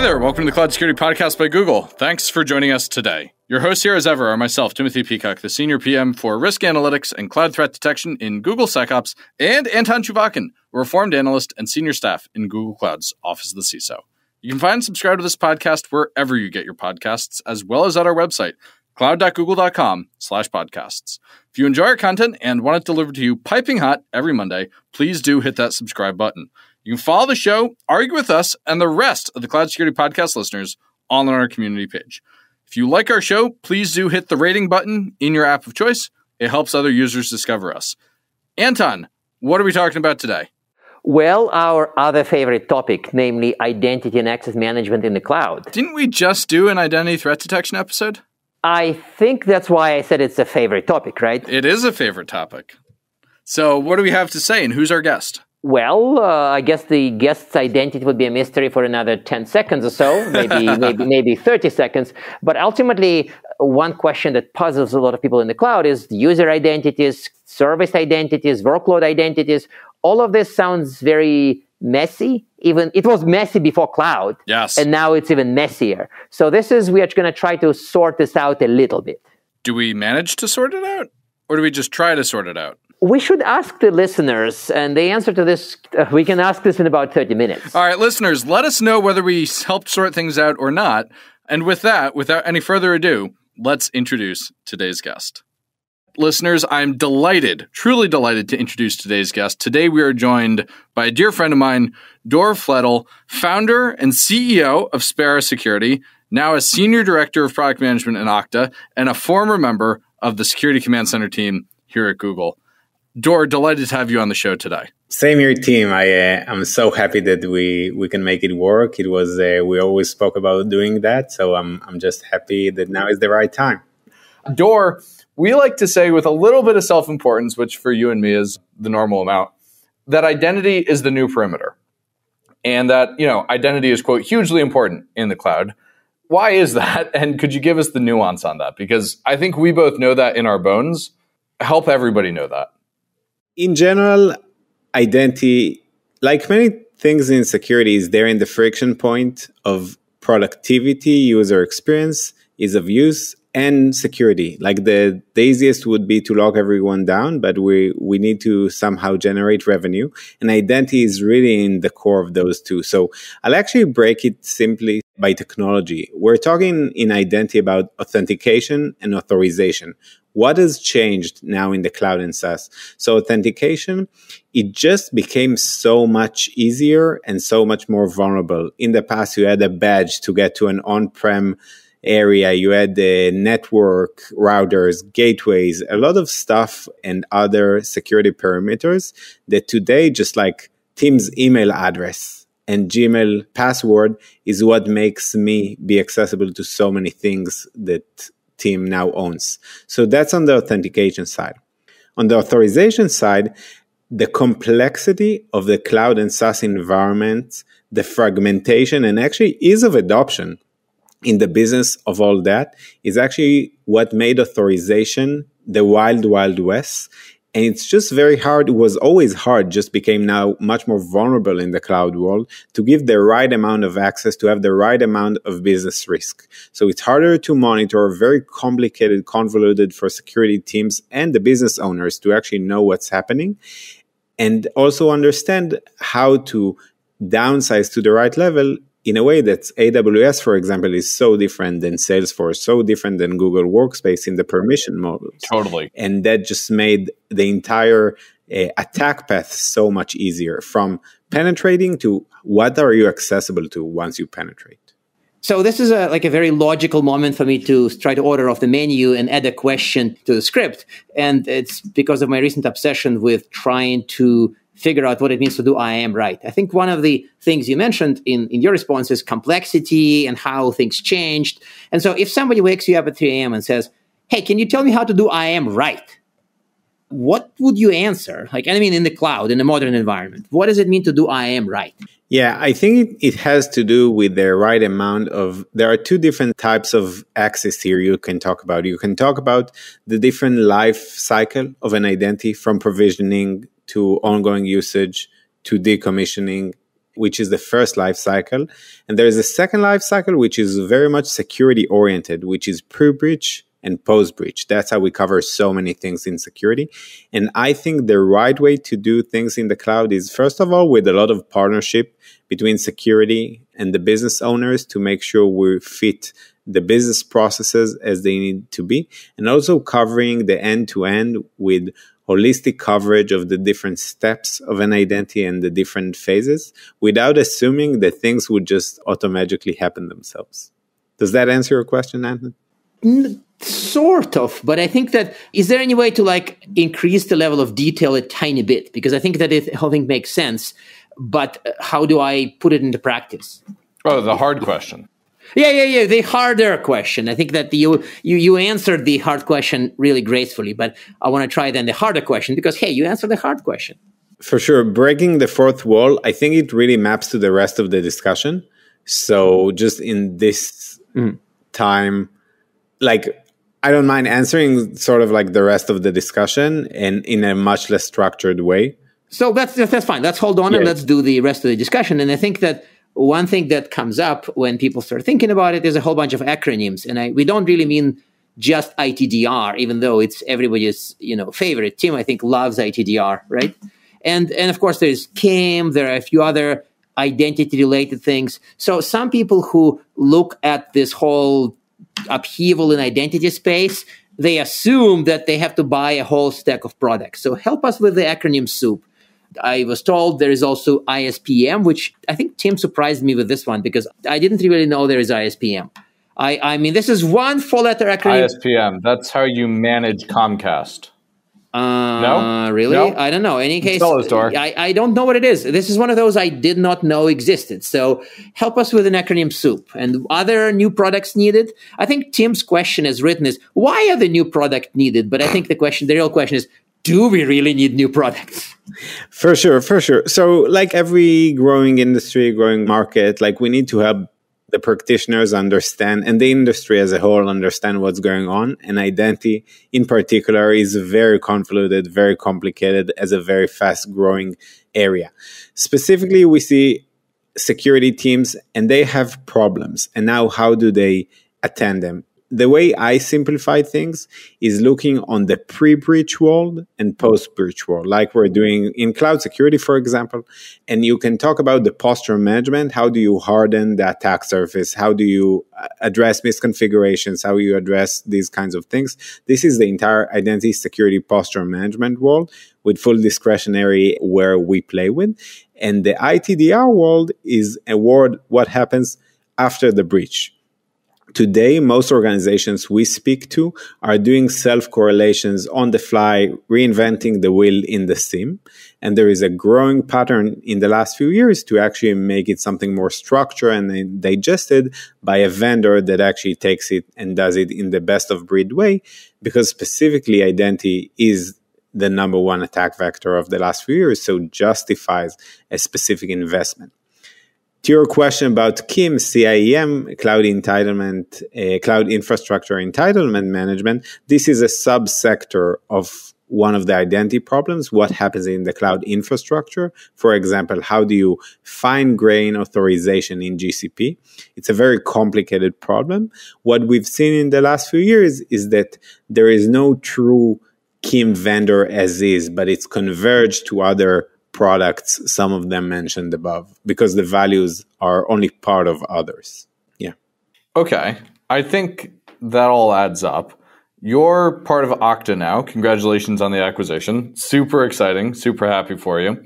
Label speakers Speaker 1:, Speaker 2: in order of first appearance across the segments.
Speaker 1: there, welcome to the Cloud Security Podcast by Google. Thanks for joining us today. Your hosts here as ever are myself, Timothy Peacock, the Senior PM for Risk Analytics and Cloud Threat Detection in Google SecOps, and Anton Chuvakin, a Reformed Analyst and Senior Staff in Google Cloud's Office of the CISO. You can find and subscribe to this podcast wherever you get your podcasts, as well as at our website, cloud.google.com/podcasts. If you enjoy our content and want it delivered to you piping hot every Monday, please do hit that subscribe button. You can follow the show, argue with us, and the rest of the Cloud Security Podcast listeners all on our community page. If you like our show, please do hit the rating button in your app of choice. It helps other users discover us. Anton, what are we talking about today?
Speaker 2: Well, our other favorite topic, namely identity and access management in the cloud.
Speaker 1: Didn't we just do an identity threat detection episode?
Speaker 2: I think that's why I said it's a favorite topic, right?
Speaker 1: It is a favorite topic. So what do we have to say, and who's our guest?
Speaker 2: Well, I guess the guest's identity would be a mystery for another 10 seconds or so, maybe 30 seconds. But ultimately, one question that puzzles a lot of people in the cloud is user identities, service identities, workload identities. All of this sounds very messy. Even it was messy before cloud.
Speaker 1: Yes.
Speaker 2: And now it's even messier. So we are going to try to sort this out a little bit.
Speaker 1: Do we manage to sort it out? Or do we just try to sort it out?
Speaker 2: We should ask the listeners, and the answer to this, we can ask this in about 30 minutes.
Speaker 1: All right, listeners, let us know whether we helped sort things out or not. And with that, without any further ado, let's introduce today's guest. Listeners, I'm delighted, truly delighted to introduce today's guest. Today we are joined by a dear friend of mine, Dor Flettel, founder and CEO of Spera Security, now a Senior Director of Product Management in Okta, and a former member of the Security Command Center team here at Google. Dor, delighted to have you on the show today.
Speaker 3: Same here, team. I'm so happy that we can make it work. It was we always spoke about doing that, so I'm just happy that now is the right time.
Speaker 1: Dor, we like to say with a little bit of self-importance, which for you and me is the normal amount, that identity is the new perimeter, and that identity is, quote, hugely important in the cloud. Why is that? And could you give us the nuance on that? Because I think we both know that in our bones. Help everybody know that.
Speaker 3: In general, identity, like many things in security, is there in the friction point of productivity, user experience, ease of use, and security. Like the easiest would be to lock everyone down, but we need to somehow generate revenue. And identity is really in the core of those two. So I'll actually break it simply by technology. We're talking in identity about authentication and authorization. What has changed now in the cloud and SaaS? So authentication, it just became so much easier and so much more vulnerable. In the past, you had a badge to get to an on-prem area. You had the network, routers, gateways, a lot of stuff and other security perimeters that today, just like Tim's email address and Gmail password, is what makes me be accessible to so many things that Tim now owns. So that's on the authentication side. On the authorization side, the complexity of the cloud and SaaS environment, the fragmentation, and actually ease of adoption in the business of all that is actually what made authorization the wild, wild west. And it's just very hard. It was always hard, just became now much more vulnerable in the cloud world to give the right amount of access, to have the right amount of business risk. So it's harder to monitor, very complicated, convoluted for security teams and the business owners to actually know what's happening and also understand how to downsize to the right level in a way that AWS, for example, is so different than Salesforce, so different than Google Workspace in the permission models.
Speaker 1: Totally.
Speaker 3: And that just made the entire attack path so much easier, from penetrating to what are you accessible to once you penetrate.
Speaker 2: So this is a very logical moment for me to try to order off the menu and add a question to the script. And it's because of my recent obsession with trying to figure out what it means to do IAM right. I think one of the things you mentioned in your response is complexity and how things changed. And so if somebody wakes you up at 3 a.m. and says, hey, can you tell me how to do IAM right? What would you answer? In the cloud, in a modern environment, what does it mean to do IAM right?
Speaker 3: Yeah, I think it has to do with the right amount of, there are two different types of access here you can talk about. You can talk about the different life cycle of an identity, from provisioning to ongoing usage to decommissioning which is the first life cycle. And there is a second life cycle, which is very much security oriented, which is pre-breach and post-breach. That's how we cover so many things in security. And I think the right way to do things in the cloud is, first of all, with a lot of partnership between security and the business owners to make sure we fit the business processes as they need to be, and also covering the end-to-end with holistic coverage of the different steps of an identity and the different phases without assuming that things would just automatically happen themselves. Does that answer your question, Anthony?
Speaker 2: Sort of, but I think that, is there any way to like increase the level of detail a tiny bit? Because I think that the whole thing makes sense, but how do I put it into practice?
Speaker 1: Oh, the hard question.
Speaker 2: Yeah. The harder question. I think that you answered the hard question really gracefully, but I want to try then the harder question because, hey, you answered the hard question.
Speaker 3: For sure. Breaking the fourth wall, I think it really maps to the rest of the discussion. So just in this time, like, I don't mind answering sort of like the rest of the discussion and in a much less structured way.
Speaker 2: So that's fine. Let's hold on and let's do the rest of the discussion. And I think that one thing that comes up when people start thinking about it is a whole bunch of acronyms. And we don't really mean just ITDR, even though it's everybody's favorite. Tim, I think, loves ITDR, right? And of course, there's CIEM. There are a few other identity-related things. So some people who look at this whole upheaval in identity space, they assume that they have to buy a whole stack of products. So help us with the acronym soup. I was told there is also ISPM, which I think Tim surprised me with this one because I didn't really know there is ISPM. I mean, this is one four-letter acronym.
Speaker 1: ISPM, that's how you manage Comcast. No?
Speaker 2: Really?
Speaker 1: No?
Speaker 2: I don't know. In any case,
Speaker 1: I
Speaker 2: don't know what it is. This is one of those I did not know existed. So help us with an acronym soup. And other new products needed? I think Tim's question as written is, why are the new product needed? But I think the real question is, do we really need new products?
Speaker 3: For sure. So like every growing industry, growing market, like we need to help the practitioners understand and the industry as a whole understand what's going on. And identity in particular is very convoluted, very complicated as a very fast growing area. Specifically, we see security teams and they have problems. And now how do they attend them? The way I simplify things is looking on the pre-breach world and post-breach world, like we're doing in cloud security, for example. And you can talk about the posture management. How do you harden the attack surface? How do you address misconfigurations? How you address these kinds of things? This is the entire identity security posture management world with full discretionary where we play with. And the ITDR world is a world what happens after the breach. Today, most organizations we speak to are doing self-correlations on the fly, reinventing the wheel in the SIEM. And there is a growing pattern in the last few years to actually make it something more structured and digested by a vendor that actually takes it and does it in the best of breed way, because specifically identity is the number one attack vector of the last few years, so justifies a specific investment. To your question about CIEM, Cloud Entitlement, Cloud Infrastructure Entitlement Management, this is a subsector of one of the identity problems. What happens in the cloud infrastructure? For example, how do you fine-grain authorization in GCP? It's a very complicated problem. What we've seen in the last few years is that there is no true CIEM vendor as is, but it's converged to other products, some of them mentioned above, because the values are only part of others. Yeah.
Speaker 1: Okay. I think that all adds up. You're part of Okta now. Congratulations on the acquisition. Super exciting. Super happy for you.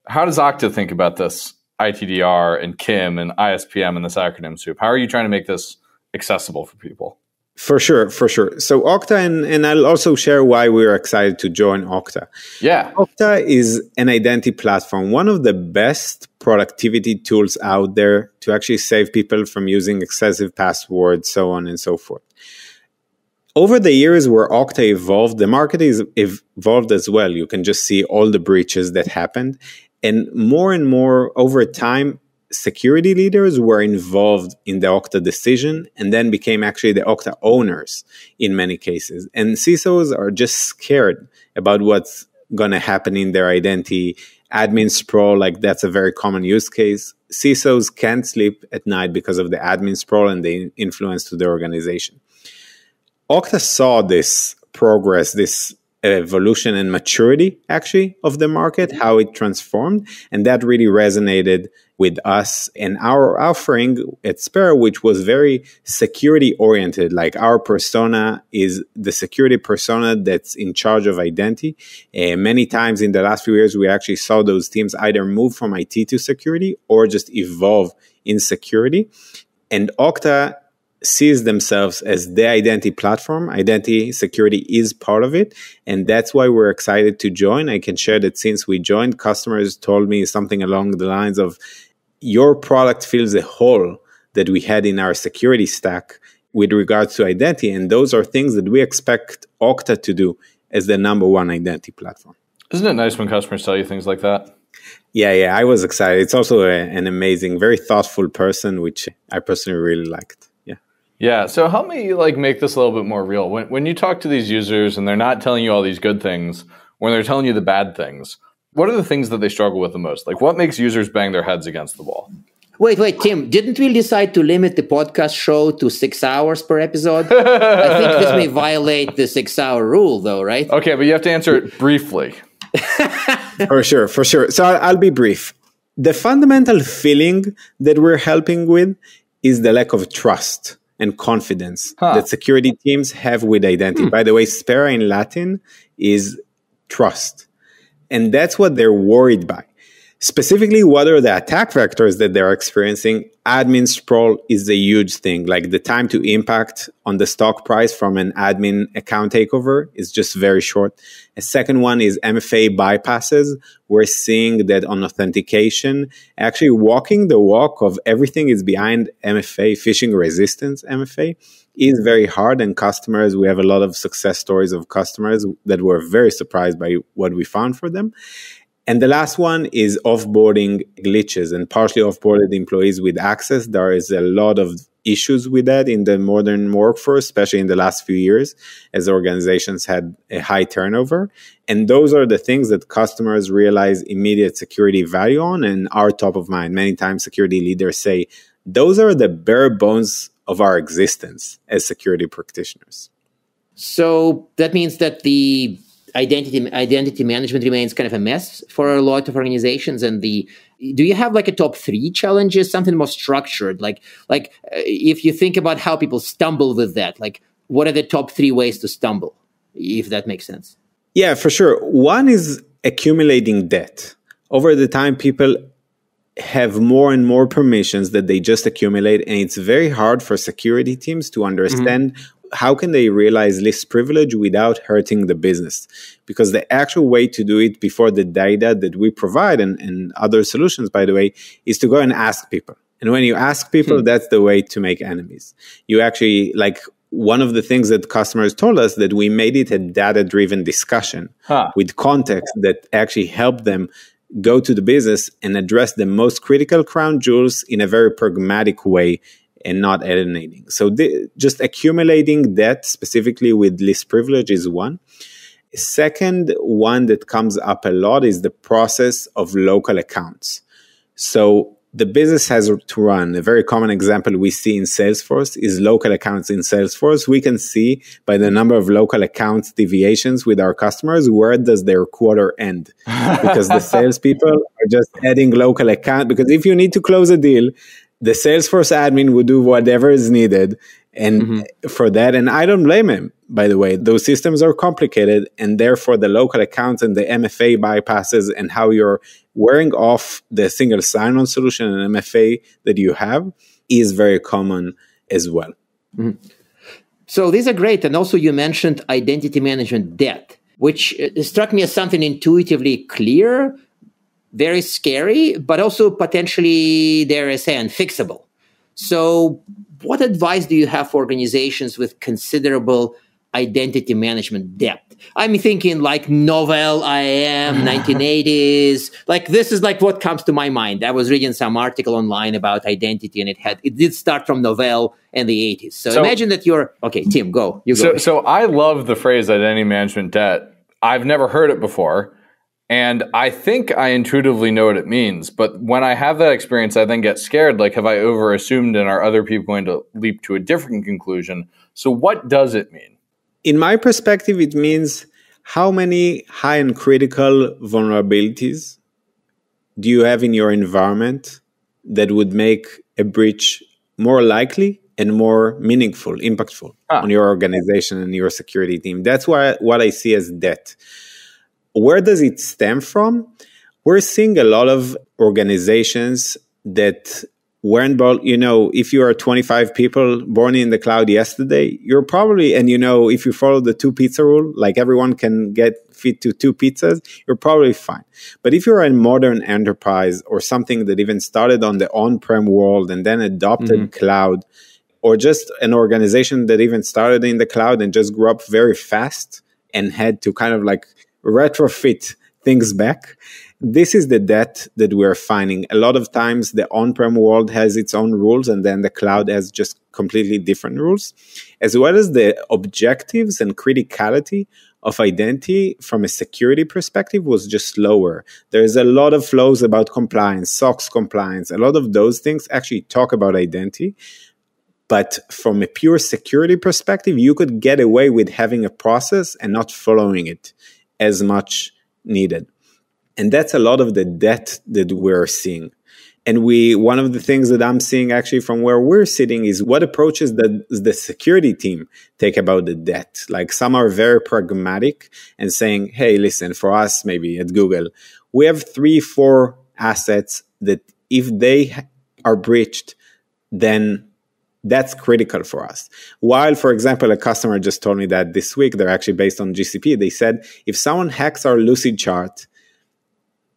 Speaker 1: How does Okta think about this ITDR and CIEM and ISPM and this acronym soup? How are you trying to make this accessible for people?
Speaker 3: For sure. So Okta, and I'll also share why we're excited to join Okta.
Speaker 1: Yeah.
Speaker 3: Okta is an identity platform, one of the best productivity tools out there to actually save people from using excessive passwords, so on and so forth. Over the years where Okta evolved, the market is evolved as well. You can just see all the breaches that happened. And more over time, security leaders were involved in the Okta decision and then became actually the Okta owners in many cases. And CISOs are just scared about what's going to happen in their identity admin sprawl, like that's a very common use case. CISOs can't sleep at night because of the admin sprawl and the influence to the organization. Okta saw this progress, this evolution and maturity actually of the market, how it transformed, and that really resonated with us and our offering at Sparrow, which was very security oriented. Like our persona is the security persona that's in charge of identity. Many times in the last few years, we actually saw those teams either move from IT to security or just evolve in security. And Okta sees themselves as the identity platform. Identity security is part of it. And that's why we're excited to join. I can share that since we joined, customers told me something along the lines of, your product fills a hole that we had in our security stack with regards to identity. And those are things that we expect Okta to do as the number one identity platform.
Speaker 1: Isn't it nice when customers tell you things like that?
Speaker 3: Yeah, I was excited. It's also an amazing, very thoughtful person, which I personally really liked.
Speaker 1: Yeah. So help me make this a little bit more real. When you talk to these users and they're not telling you all these good things, when they're telling you the bad things, what are the things that they struggle with the most? Like what makes users bang their heads against the wall?
Speaker 2: Wait, Tim, didn't we decide to limit the podcast show to 6 hours per episode? I think this may violate the 6-hour rule though, right?
Speaker 1: Okay, but you have to answer it briefly.
Speaker 3: For sure. So I'll be brief. The fundamental feeling that we're helping with is the lack of trust and confidence that security teams have with identity. By the way, Spera in Latin is trust. And that's what they're worried by. Specifically, what are the attack vectors that they're experiencing? Admin sprawl is a huge thing. Like the time to impact on the stock price from an admin account takeover is just very short. A second one is MFA bypasses. We're seeing that on authentication, actually walking the walk of everything is behind MFA, phishing resistance MFA, is very hard. And customers, we have a lot of success stories of customers that were very surprised by what we found for them. And the last one is offboarding glitches and partially offboarded employees with access. There is a lot of issues with that in the modern workforce, especially in the last few years, as organizations had a high turnover. And those are the things that customers realize immediate security value on and are top of mind. Many times security leaders say, those are the bare bones of our existence as security practitioners.
Speaker 2: So that means that the identity management remains kind of a mess for a lot of organizations. And do you have a top 3 challenges, something more structured? Like if you think about how people stumble with that, what are the top 3 ways to stumble, if that makes sense?
Speaker 3: Yeah, for sure. One is accumulating debt. Over the time, people have more and more permissions that they just accumulate. And it's very hard for security teams to understand how can they realize least privilege without hurting the business? Because the actual way to do it before the data that we provide and other solutions, by the way, is to go and ask people. And when you ask people, that's the way to make enemies. You actually, one of the things that customers told us that we made it a data-driven discussion with context that actually helped them go to the business and address the most critical crown jewels in a very pragmatic way and not alienating. So just accumulating debt specifically with least privilege is one. Second one that comes up a lot is the process of local accounts. So the business has to run. A very common example we see in Salesforce is local accounts in Salesforce. We can see by the number of local accounts deviations with our customers, where does their quarter end? Because the salespeople are just adding local account. Because if you need to close a deal, the Salesforce admin would do whatever is needed and for that. And I don't blame him, by the way. Those systems are complicated, and therefore the local accounts and the MFA bypasses and how you're wearing off the single sign-on solution and MFA that you have is very common as well.
Speaker 2: So these are great. And also you mentioned identity management debt, which struck me as something intuitively clear, very scary, but also potentially, dare I say, unfixable. So what advice do you have for organizations with considerable identity management debt? I'm thinking novel IAM, 1980s. This is what comes to my mind. I was reading some article online about identity, and it did start from Novell and the 80s. So imagine that okay, Tim, go. You go.
Speaker 1: So I love the phrase identity management debt. I've never heard it before. And I think I intuitively know what it means. But when I have that experience, I then get scared. Like, have I overassumed and are other people going to leap to a different conclusion? So what does it mean?
Speaker 3: In my perspective, it means how many high and critical vulnerabilities do you have in your environment that would make a breach more likely and more meaningful, impactful on your organization and your security team? That's what I see as debt. Where does it stem from? We're seeing a lot of organizations that weren't, if you are 25 people born in the cloud yesterday, you're probably, and if you follow the 2 pizza rule, like everyone can fit to 2 pizzas, you're probably fine. But if you're a modern enterprise or something that even started on the on-prem world and then adopted cloud, or just an organization that even started in the cloud and just grew up very fast and had to kind of like retrofit things back, this is the debt that we're finding. A lot of times the on-prem world has its own rules and then the cloud has just completely different rules, as well as the objectives and criticality of identity from a security perspective was just lower. There's a lot of flows about compliance, SOX compliance, a lot of those things actually talk about identity. But from a pure security perspective, you could get away with having a process and not following it as much needed. And that's a lot of the debt that we're seeing. And one of the things that I'm seeing actually from where we're sitting is what approaches the security team take about the debt. Like some are very pragmatic and saying, hey, listen, for us, maybe at Google, we have 3-4 assets that if they are breached, then that's critical for us. While, for example, a customer just told me that this week, they're actually based on GCP. They said, if someone hacks our Lucid chart,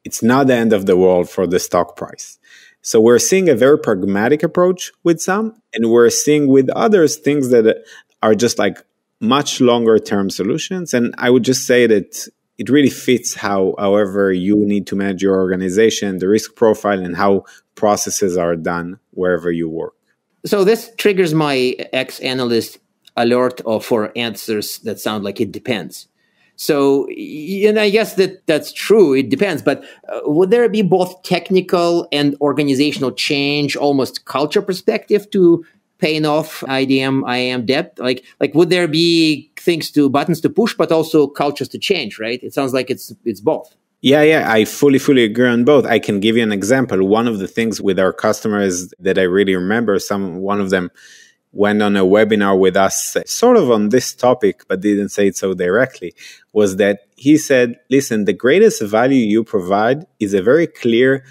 Speaker 3: it's not the end of the world for the stock price. So we're seeing a very pragmatic approach with some, and we're seeing with others things that are just like much longer term solutions. And I would just say that it really fits however you need to manage your organization, the risk profile, and how processes are done wherever you work.
Speaker 2: So this triggers my ex-analyst alert for answers that sound like it depends. So, and I guess that's true. It depends. But would there be both technical and organizational change, almost culture perspective to paying off IDM, IAM debt? Like would there be buttons to push, but also cultures to change, right? It sounds like it's both.
Speaker 3: Yeah, I fully agree on both. I can give you an example. One of the things with our customers that I really remember, one of them went on a webinar with us sort of on this topic, but didn't say it so directly, was that he said, listen, the greatest value you provide is a very clear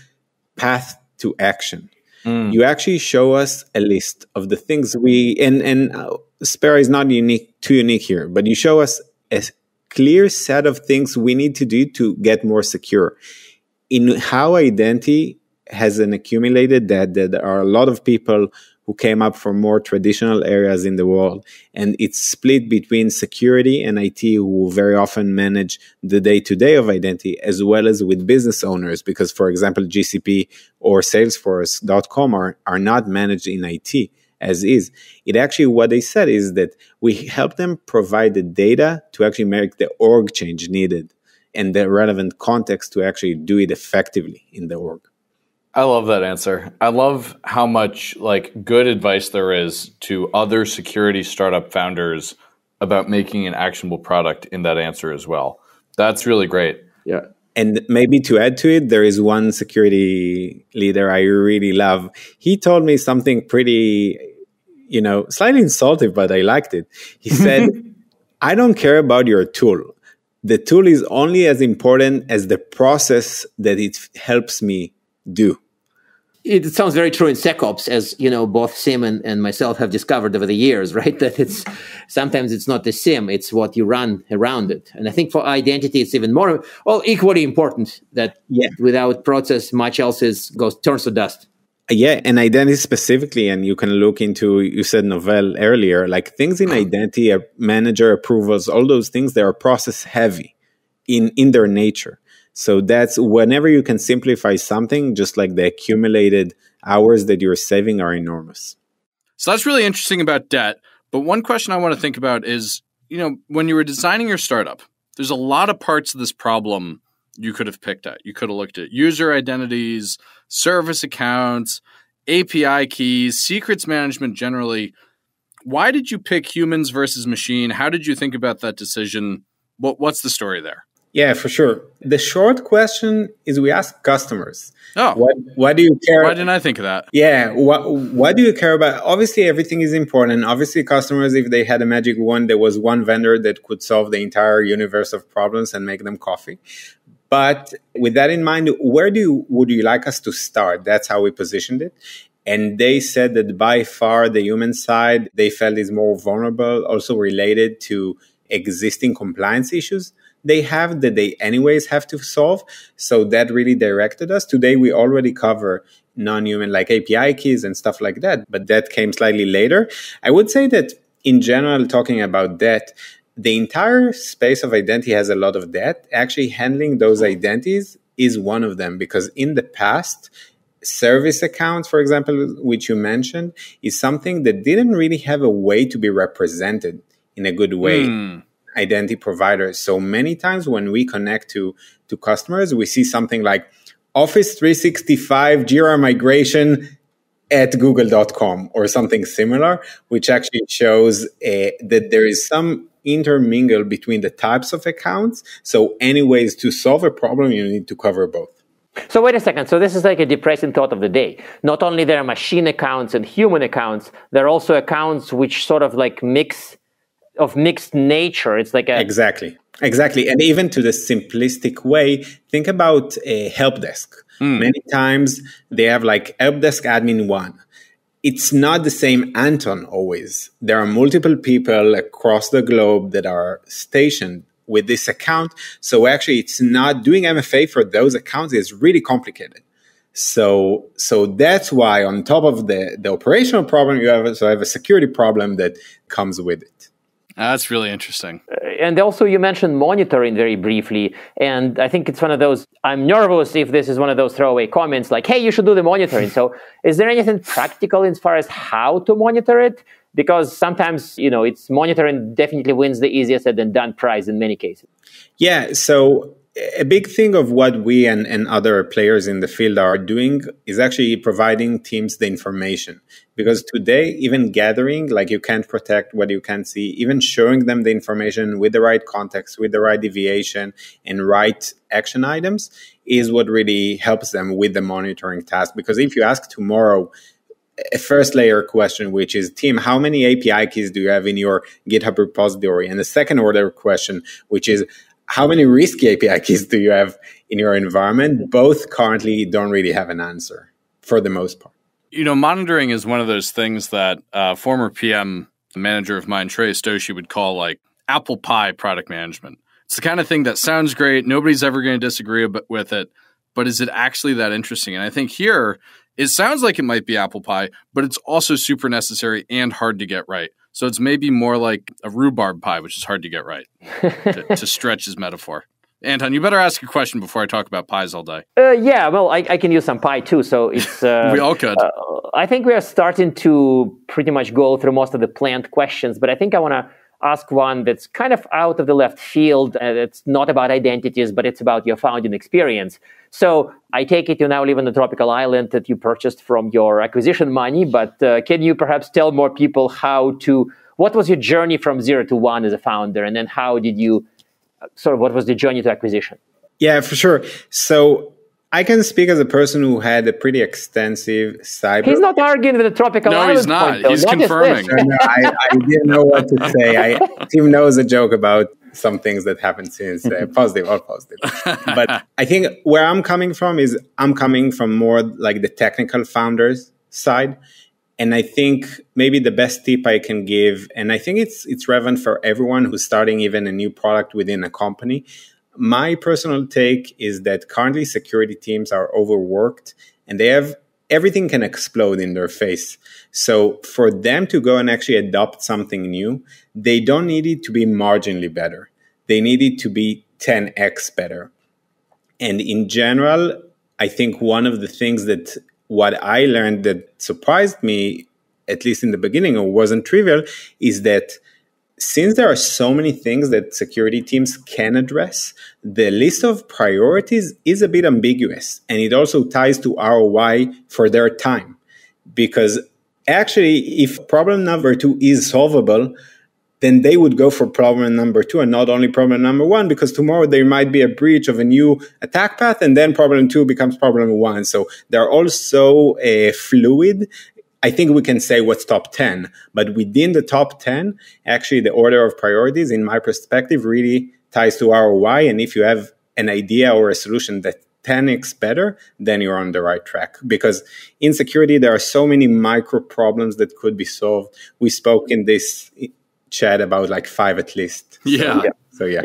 Speaker 3: path to action. You actually show us a list of the things and Spera is not too unique here, but you show us a clear set of things we need to do to get more secure. In how identity has an accumulated debt, that there are a lot of people who came up from more traditional areas in the world, and it's split between security and IT, who very often manage the day-to-day of identity, as well as with business owners, because, for example, GCP or Salesforce.com are not managed in IT as is. It actually, what they said is that we help them provide the data to actually make the org change needed and the relevant context to actually do it effectively in the org.
Speaker 1: I love that answer. I love how much good advice there is to other security startup founders about making an actionable product in that answer as well. That's really great.
Speaker 2: Yeah.
Speaker 3: And maybe to add to it, there is one security leader I really love. He told me something pretty, slightly insulting, but I liked it. He said, I don't care about your tool. The tool is only as important as the process that it helps me do.
Speaker 2: It sounds very true in SecOps, as both Sim and myself have discovered over the years, right? That sometimes it's not the SIM, it's what you run around it. And I think for identity, it's even more, equally important that without process, much else turns to dust.
Speaker 3: Yeah, and identity specifically, and you can look into, you said Novell earlier, like things in identity, manager approvals, all those things, they are process heavy in their nature. So that's whenever you can simplify something, just like the accumulated hours that you're saving are enormous.
Speaker 1: So that's really interesting about debt. But one question I want to think about is, when you were designing your startup, there's a lot of parts of this problem you could have picked at? You could have looked at user identities, service accounts, API keys, secrets management generally. Why did you pick humans versus machine? How did you think about that decision? What's the story there?
Speaker 3: Yeah, for sure. The short question is we ask customers.
Speaker 1: Oh,
Speaker 3: what do you care?
Speaker 1: Why didn't I think of that?
Speaker 3: Yeah, what do you care about? Obviously, everything is important. Obviously, customers, if they had a magic wand, there was one vendor that could solve the entire universe of problems and make them coffee. But with that in mind, would you like us to start? That's how we positioned it. And they said that by far the human side, they felt is more vulnerable, also related to existing compliance issues they have that they anyways have to solve. So that really directed us. Today, we already cover non-human like API keys and stuff like that, but that came slightly later. I would say that in general, talking about that, the entire space of identity has a lot of that. Actually, handling those identities is one of them, because in the past, service accounts, for example, which you mentioned, is something that didn't really have a way to be represented in a good way. Identity providers. So many times when we connect to customers, we see something like Office 365 Jira migration at google.com or something similar, which actually shows that there is some intermingle between the types of accounts. So anyways, to solve a problem, you need to cover both.
Speaker 2: So wait a second. So this is like a depressing thought of the day. Not only there are machine accounts and human accounts, there are also accounts which sort of like mixed nature. It's like
Speaker 3: Exactly. And even to the simplistic way, think about a help desk. Many times they have like help desk admin 1. It's not the same Anton always. There are multiple people across the globe that are stationed with this account. So actually it's not doing MFA for those accounts is really complicated. So that's why on top of the operational problem, you have a security problem that comes with it.
Speaker 1: That's really interesting.
Speaker 2: And also you mentioned monitoring very briefly. And I think it's one of those, I'm nervous if this is one of those throwaway comments like, hey, you should do the monitoring. So is there anything practical as far as how to monitor it? Because sometimes, it's monitoring definitely wins the easiest said than done prize in many cases.
Speaker 3: Yeah. So a big thing of what we and other players in the field are doing is actually providing teams the information. Because today, even gathering, like you can't protect what you can't see, even showing them the information with the right context, with the right deviation and right action items is what really helps them with the monitoring task. Because if you ask tomorrow, a first layer question, which is, team, how many API keys do you have in your GitHub repository? And the second order question, which is, how many risky API keys do you have in your environment? Both currently don't really have an answer for the most part.
Speaker 1: Monitoring is one of those things that former PM, the manager of mine, Trey Stoshi, would call like apple pie product management. It's the kind of thing that sounds great. Nobody's ever going to disagree with it. But is it actually that interesting? And I think here, it sounds like it might be apple pie, but it's also super necessary and hard to get right. So it's maybe more like a rhubarb pie, which is hard to get right, to stretch his metaphor. Anton, you better ask a question before I talk about pies all day.
Speaker 2: Yeah, well, I can use some pie too. So it's
Speaker 1: we all could.
Speaker 2: I think we are starting to pretty much go through most of the planned questions, but I think I want to ask one that's kind of out of the left field. It's not about identities, but it's about your founding experience. So I take it you now live on the tropical island that you purchased from your acquisition money, but can you perhaps tell more people what was your journey from 0 to 1 as a founder? And then how did you what was the journey to acquisition?
Speaker 3: Yeah, for sure. So I can speak as a person who had a pretty extensive cyber...
Speaker 2: He's not arguing with the tropical island.
Speaker 1: No, he's not.
Speaker 2: Point,
Speaker 1: he's confirming.
Speaker 3: No, I didn't know what to say. Tim knows a joke about some things that happened since, positive or positive. But I think where I'm coming from is I'm coming from more like the technical founders side. And I think maybe the best tip I can give, and I think it's relevant for everyone who's starting even a new product within a company. My personal take is that currently security teams are overworked and everything can explode in their face. So for them to go and actually adopt something new, they don't need it to be marginally better. They need it to be 10x better. And in general, I think one of the things that what I learned that surprised me, at least in the beginning, or wasn't trivial, is that since there are so many things that security teams can address, the list of priorities is a bit ambiguous, and it also ties to ROI for their time. Because actually, if problem number 2 is solvable, then they would go for problem number 2 and not only problem number 1, because tomorrow there might be a breach of a new attack path, and then problem 2 becomes problem 1. So they're all so fluid. I think we can say what's top 10, but within the top 10, actually the order of priorities, in my perspective, really ties to ROI. And if you have an idea or a solution that 10x better, then you're on the right track. Because in security, there are so many micro problems that could be solved. We spoke in this chat about like 5 at least.
Speaker 1: Yeah.
Speaker 3: So yeah.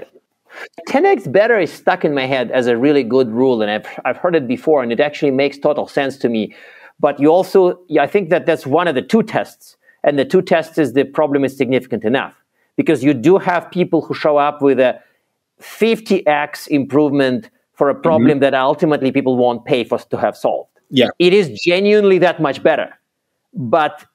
Speaker 2: 10x better is stuck in my head as a really good rule, and I've heard it before, and it actually makes total sense to me. But you also, I think that's one of the 2 tests. And the 2 tests is the problem is significant enough. Because you do have people who show up with a 50x improvement for a problem that ultimately people won't pay for to have solved.
Speaker 3: Yeah.
Speaker 2: It is genuinely that much better. But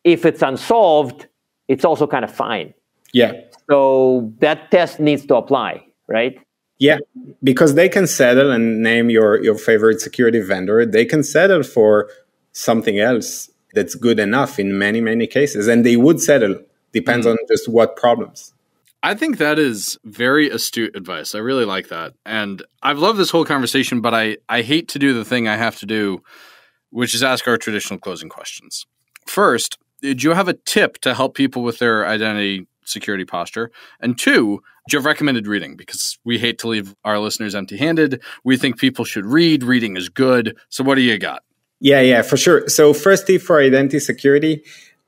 Speaker 2: if it's unsolved, it's also kind of fine.
Speaker 3: Yeah.
Speaker 2: So that test needs to apply, right?
Speaker 3: Yeah, because they can settle and name your favorite security vendor. They can settle for something else that's good enough in many, many cases. And they would settle. Depends on just what problems.
Speaker 1: I think that is very astute advice. I really like that. And I've loved this whole conversation, but I hate to do the thing I have to do, which is ask our traditional closing questions. First, do you have a tip to help people with their identity security posture? And 2, do you have recommended reading? Because we hate to leave our listeners empty-handed. We think people should read. Reading is good. So what do you got?
Speaker 3: Yeah, for sure. So first tip for identity security,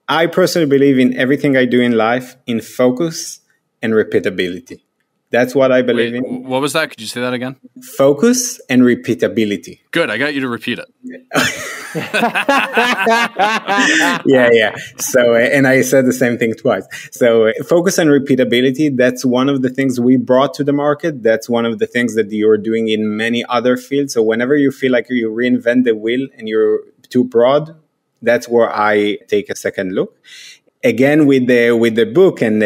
Speaker 3: I personally believe in everything I do in life in focus and repeatability. That's what I believe in.
Speaker 1: What was that? Could you say that again?
Speaker 3: Focus and repeatability.
Speaker 1: Good. I got you to repeat it.
Speaker 3: Yeah. So, and I said the same thing twice. So focus and repeatability, that's one of the things we brought to the market. That's one of the things that you're doing in many other fields. So whenever you feel like you reinvent the wheel and you're too broad, that's where I take a second look. Again, with the book, and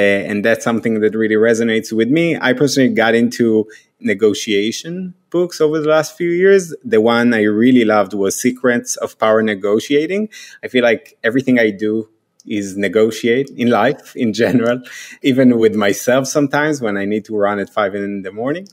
Speaker 3: that's something that really resonates with me. I personally got into negotiation books over the last few years. The one I really loved was Secrets of Power Negotiating. I feel like everything I do is negotiate in life in general, even with myself sometimes when I need to run at 5 in the morning.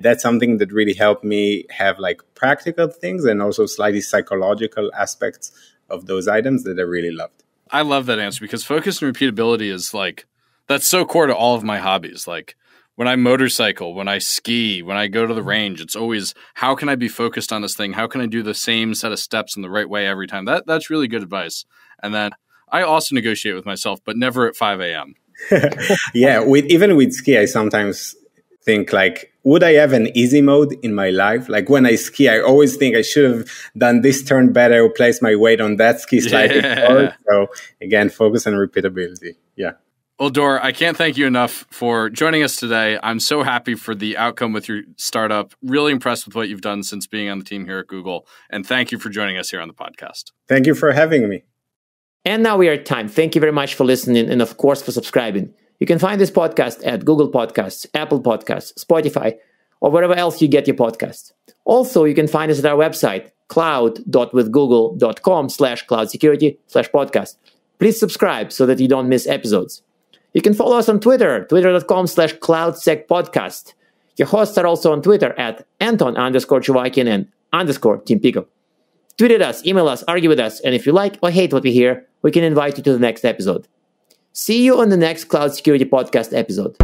Speaker 3: That's something that really helped me have like practical things and also slightly psychological aspects of those items that I really loved.
Speaker 1: I love that answer because focus and repeatability is like, that's so core to all of my hobbies. Like when I motorcycle, when I ski, when I go to the range, it's always, how can I be focused on this thing? How can I do the same set of steps in the right way every time? That's really good advice. And then I also negotiate with myself, but never at 5 a.m.
Speaker 3: Yeah, even with ski, I sometimes think like, would I have an easy mode in my life? Like when I ski, I always think I should have done this turn better or placed my weight on that ski slide. Yeah. So again, focus on repeatability. Yeah.
Speaker 1: Well, Dor, I can't thank you enough for joining us today. I'm so happy for the outcome with your startup. Really impressed with what you've done since being on the team here at Google. And thank you for joining us here on the podcast.
Speaker 3: Thank you for having me.
Speaker 2: And now we are at time. Thank you very much for listening and, of course, for subscribing. You can find this podcast at Google Podcasts, Apple Podcasts, Spotify, or wherever else you get your podcasts. Also, you can find us at our website, cloud.withgoogle.com/cloudsecurity/podcast. Please subscribe so that you don't miss episodes. You can follow us on Twitter, twitter.com/cloudsecpodcast. Your hosts are also on Twitter at Anton_Chuvakian and _Team Pico. Tweet at us, email us, argue with us, and if you like or hate what we hear, we can invite you to the next episode. See you on the next Cloud Security Podcast episode.